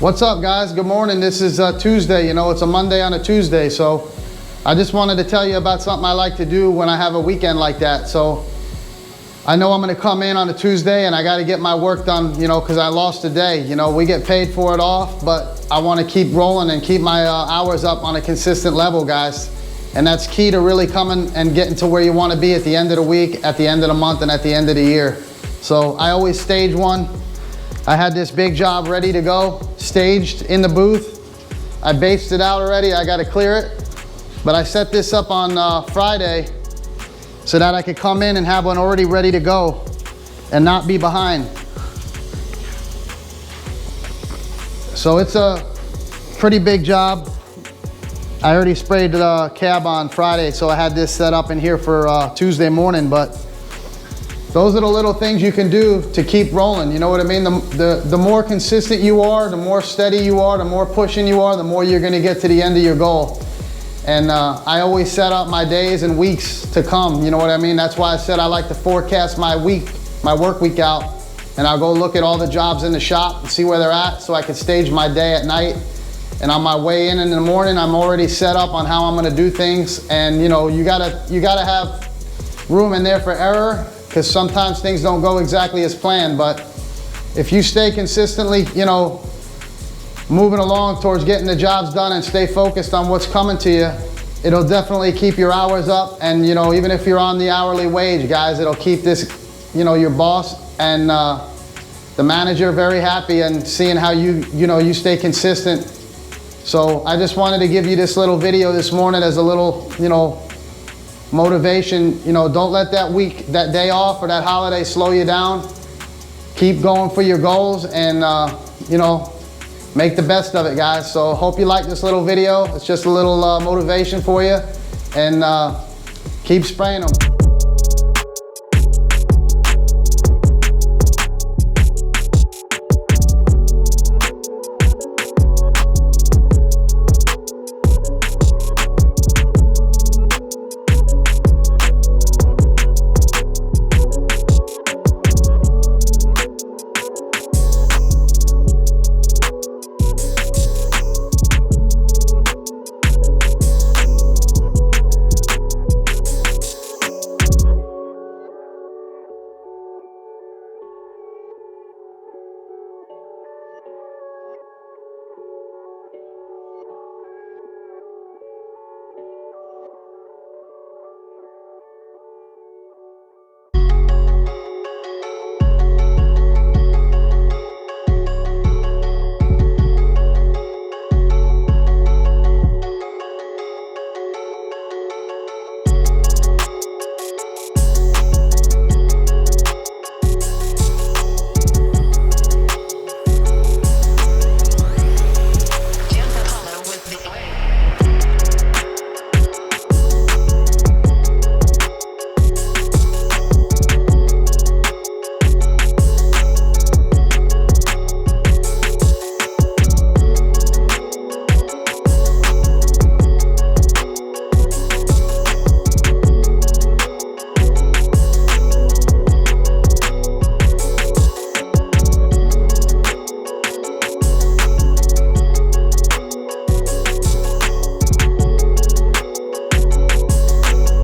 What's up, guys? Good morning. This is Tuesday. You know, it's a Monday on a Tuesday, so I just wanted to tell you about something I like to do when I have a weekend like that. So I know I'm going to come in on a Tuesday and I got to get my work done, you know, because I lost a day. You know, we get paid for it off, but I want to keep rolling and keep my hours up on a consistent level, guys. And that's key to really coming and getting to where you want to be at the end of the week, at the end of the month, and at the end of the year. So I always stage one. I had this big job ready to go, staged in the booth. I based it out already, I gotta clear it. But I set this up on Friday so that I could come in and have one already ready to go and not be behind. So it's a pretty big job. I already sprayed the cab on Friday, so I had this set up in here for Tuesday morning, but those are the little things you can do to keep rolling. You know what I mean? The more consistent you are, the more steady you are, the more pushing you are, the more you're gonna get to the end of your goal. And I always set up my days and weeks to come, you know what I mean? That's why I said I like to forecast my work week out, and I'll go look at all the jobs in the shop and see where they're at so I can stage my day at night. And on my way in the morning, I'm already set up on how I'm gonna do things. And you know, you gotta have room in there for error, because sometimes things don't go exactly as planned. But if you stay consistently, you know, moving along towards getting the jobs done and stay focused on what's coming to you, it'll definitely keep your hours up. And you know, even if you're on the hourly wage, guys, it'll keep this, you know, your boss and the manager very happy and seeing how you stay consistent. So I just wanted to give you this little video this morning as a little, you know, motivation. You know, don't let that day off or that holiday slow you down. Keep going for your goals and you know, make the best of it, guys. So hope you like this little video. It's just a little motivation for you, and keep spraying them.